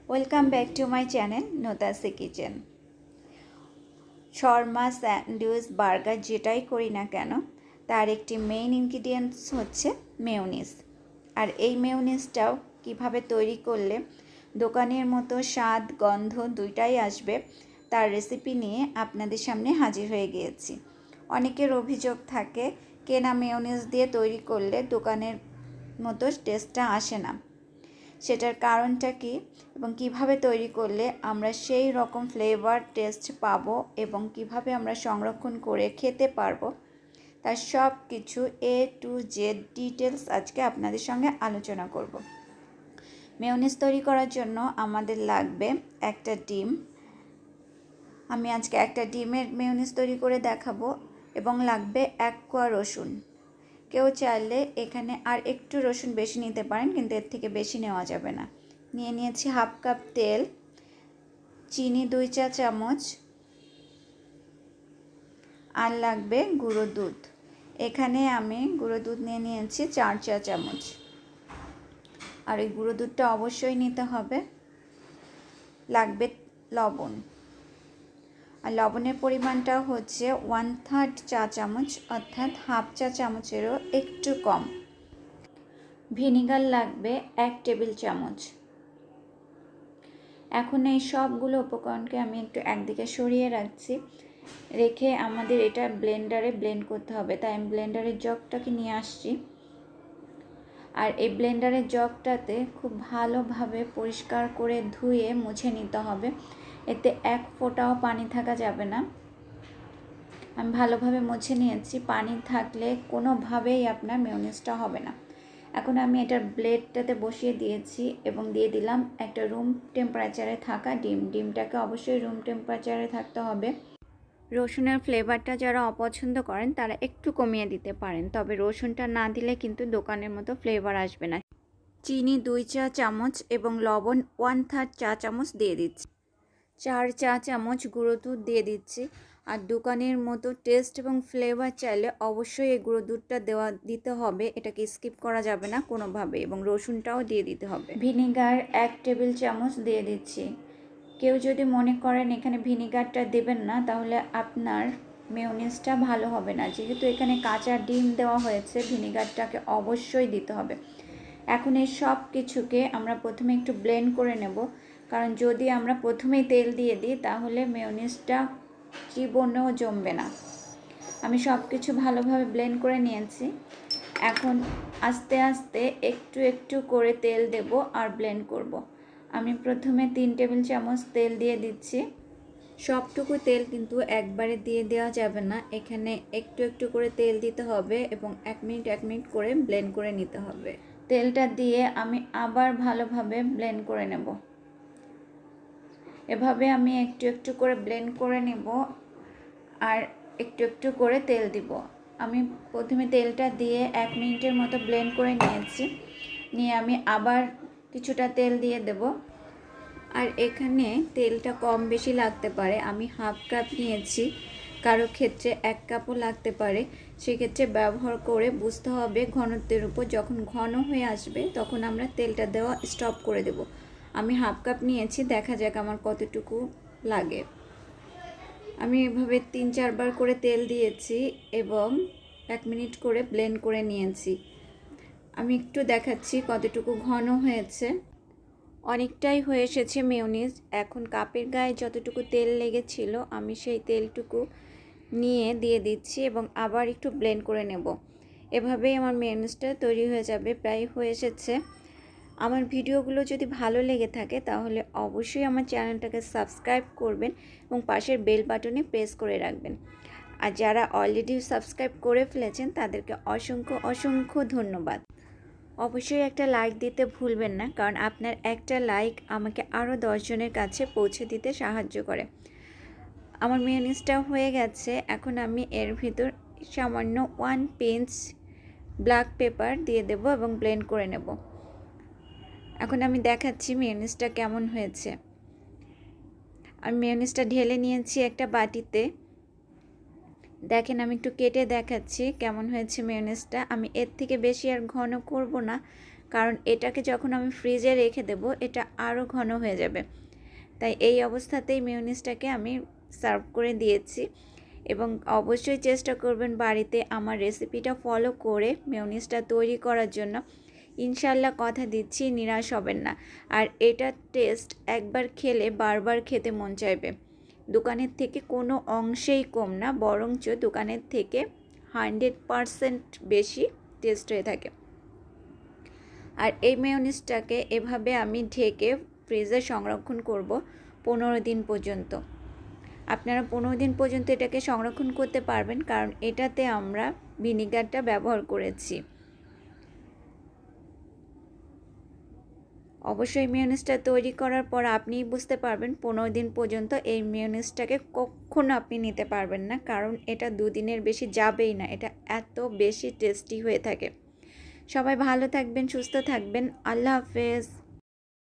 Welcome back to my channel নোতাসি kitchen. শর্মা, sandwich, burger যেটাই করি না কেন তার একটি মেইন ইনগ্রিডিয়েন্টস হচ্ছে মেয়োনিজ। আর এই মেয়োনিজটাও কিভাবে তৈরি করলে দোকানের মতো স্বাদ গন্ধ দুইটাই আসবে তার রেসিপি নিয়ে আপনাদের সামনে হাজির হয়ে গিয়েছি। অনেকের অভিযোগ থাকে কেনা মেয়োনিজ দিয়ে তৈরি করলে দোকানের মতো টেস্টটা আসে না। সেটার কারণটা কি এবং কিভাবে তৈরি করলে আমরা সেই রকম ফ্লেভার টেস্ট পাবো এবং কিভাবে আমরা সংরক্ষণ করে খেতে পারবো তার সব কিছু A to Z ডিটেলস আজকে আপনাদের সঙ্গে আলোচনা করব। মেয়োনিজ তৈরি করার জন্য আমাদের লাগবে একটা ডিম। আমি আজকে একটা ডিমের মেয়োনিজ তৈরি করে দেখাবো এবং লাগবে 1 কোয়া রসুন। কেউ চাইলে এখানে আর একটু রসুন বেশি নিতে পারেন, কিন্তু এর থেকে বেশি নেওয়া যাবে না। নিয়ে নিয়েছি হাফ কাপ তেল, চিনি 2 চা চামচ, আর লাগবে গুঁড়ো দুধ। এখানে আমি গুঁড়ো দুধ নিয়ে নিয়েছি 4 চা চামচ। আর এই গুঁড়ো দুধটা অবশ্যই নিতে হবে। লাগবে লবণ, আর লবণের পরিমাণটা হচ্ছে 1/3 চা চামচ, অর্থাৎ হাফ চা চামচেরও একটু কম। ভিনিগার লাগবে 1 টেবিল চামচ। এখন এই সবগুলো উপকরণকে আমি একটু একদিকে সরিয়ে রাখছি, রেখে আমাদের এটা ব্লেন্ডারে ব্লেন্ড করতে হবে। তাই আমি ব্লেন্ডারের জগটাকে নিয়ে আসছি। আর এই ব্লেন্ডারের জগটাতে খুব ভালোভাবে পরিষ্কার করে ধুয়ে মুছে নিতে হবে। এতে এক ফোঁটাও পানি থাকা যাবে না। আমি ভালোভাবে মুছে নিয়েছি। পানি থাকলে কোনোভাবেই আপনার মেয়োনিজটা হবে না। এখন আমি এটার ব্লেডটাতে বসিয়ে দিয়েছি এবং দিয়ে দিলাম একটা রুম টেম্পারেচারে থাকা ডিম। ডিমটাকে অবশ্যই রুম টেম্পারেচারে থাকতে হবে। রসুনের ফ্লেভারটা যারা অপছন্দ করেন তারা একটু কমিয়ে দিতে পারেন, তবে রসুনটা না দিলে কিন্তু দোকানের মতো ফ্লেভার আসবে না। চিনি 2 চা চামচ এবং লবণ 1/3 চা চামচ দিয়ে দিচ্ছি। 4 চা চামচ গুঁড়ো দুধ দিয়ে দিচ্ছি। আর দোকানের মতো টেস্ট এবং ফ্লেভার চাইলে অবশ্যই এই গুঁড়ো দুধটা দিতে হবে, এটাকে স্কিপ করা যাবে না কোনোভাবে। এবং রসুনটাও দিয়ে দিতে হবে। ভিনিগার 1 টেবিল চামচ দিয়ে দিচ্ছি। কেউ যদি মনে করেন এখানে ভিনিগারটা দেবেন না, তাহলে আপনার মেয়োনিজটা ভালো হবে না। যেহেতু এখানে কাঁচা ডিম দেওয়া হয়েছে, ভিনিগারটাকে অবশ্যই দিতে হবে। এখন এই সব কিছুকে আমরা প্রথমে একটু ব্লেন্ড করে নেব, কারণ যদি আমরা প্রথমেই তেল দিয়ে দিই তাহলে মেয়োনিজটা জীবনেও জমবে না। আমি সব কিছু ভালোভাবে ব্লেন্ড করে নিয়েছি। এখন আস্তে আস্তে একটু একটু করে তেল দেব আর ব্লেন্ড করব। আমি প্রথমে 3 টেবিল চামচ তেল দিয়ে দিচ্ছি। সবটুকু তেল কিন্তু একবারে দিয়ে দেওয়া যাবে না, এখানে একটু একটু করে তেল দিতে হবে এবং 1 মিনিট করে ব্লেন্ড করে নিতে হবে। তেলটা দিয়ে আমি আবার ভালোভাবে ব্লেন্ড করে নেব। এভাবে আমি একটু একটু করে ব্লেন্ড করে নেব আর একটু একটু করে তেল দিব। আমি প্রথমে তেলটা দিয়ে 1 মিনিটের মতো ব্লেন্ড করে নিয়েছি। নিয়ে আমি আবার কিছুটা তেল দিয়ে দেব। আর এখানে তেলটা কম বেশি লাগতে পারে। আমি হাফ কাপ নিয়েছি, কারো ক্ষেত্রে 1 কাপও লাগতে পারে। সেক্ষেত্রে ব্যবহার করে বুঝতে হবে ঘনত্বের উপর। যখন ঘন হয়ে আসবে তখন আমরা তেলটা দেওয়া স্টপ করে দেব। আমি হাফ কাপ নিয়েছি, দেখা যাক আমার কতটুকু লাগে। আমি এভাবে 3-4 বার করে তেল দিয়েছি এবং 1 মিনিট করে ব্লেন্ড করে নিয়েছি। আমি একটু দেখাচ্ছি কতটুকু ঘন হয়েছে। অনেকটাই হয়ে এসেছে মেয়োনিজ। এখন কাপের গায়ে যতটুকু তেল লেগেছিল আমি সেই তেলটুকু নিয়ে দিয়ে দিচ্ছি এবং আবার একটু ব্লেন্ড করে নেব। এভাবেই আমার মেয়োনিজটা তৈরি হয়ে যাবে। প্রায় হয়ে এসেছে। আমার ভিডিওগুলো যদি ভালো লেগে থাকে তাহলে অবশ্যই আমার চ্যানেলটাকে সাবস্ক্রাইব করবেন এবং পাশের বেল বাটনে প্রেস করে রাখবেন। আর যারা অলরেডি সাবস্ক্রাইব করে ফেলেছেন তাদেরকে অসংখ্য অসংখ্য ধন্যবাদ। অবশ্যই একটা লাইক দিতে ভুলবেন না, কারণ আপনার একটা লাইক আমাকে আরও 10 জনের কাছে পৌঁছে দিতে সাহায্য করে। আমার মেয়োনিজটা হয়ে গেছে। এখন আমি এর ভিতর সামান্য 1 পিঞ্চ ব্ল্যাক পেপার দিয়ে দেব এবং ব্লেন্ড করে নেব। এখন আমি দেখাচ্ছি মেয়োনিজটা কেমন হয়েছে। আমি মেয়োনিজটা ঢেলে নিয়েছি একটা বাটিতে। দেখেন আমি একটু কেটে দেখাচ্ছি কেমন হয়েছে মেয়োনিজটা। আমি এর থেকে বেশি আর ঘন করব না, কারণ এটাকে যখন আমি ফ্রিজে রেখে দেব এটা আরও ঘন হয়ে যাবে। তাই এই অবস্থাতেই মেয়োনিজটাকে আমি সার্ভ করে দিয়েছি। এবং অবশ্যই চেষ্টা করবেন বাড়িতে আমার রেসিপিটা ফলো করে মেয়োনিজটা তৈরি করার জন্য। ইনশাল্লাহ কথা দিচ্ছি নিরাশ হবেন না। আর এটার টেস্ট একবার খেলে বারবার খেতে মন চাইবে। দোকানের থেকে কোনো অংশেই কম না, বরঞ্চ দোকানের থেকে 100% বেশি টেস্ট হয়ে থাকে। আর এই মেয়োনিজটাকে এভাবে আমি ঢেকে ফ্রিজে সংরক্ষণ করব 15 দিন পর্যন্ত। আপনারা 15 দিন পর্যন্ত এটাকে সংরক্ষণ করতে পারবেন, কারণ এটাতে আমরা ভিনিগারটা ব্যবহার করেছি। অবশ্যই মেয়োনিজটা তৈরি করার পর আপনিই বুঝতে পারবেন 15 দিন পর্যন্ত এই মেয়োনিজটাকে কখনো আপনি নিতে পারবেন না, কারণ এটা 2 দিনের বেশি যাবেই না। এটা এত বেশি টেস্টি হয়ে থাকে। সবাই ভালো থাকবেন, সুস্থ থাকবেন। আল্লাহ হাফেজ।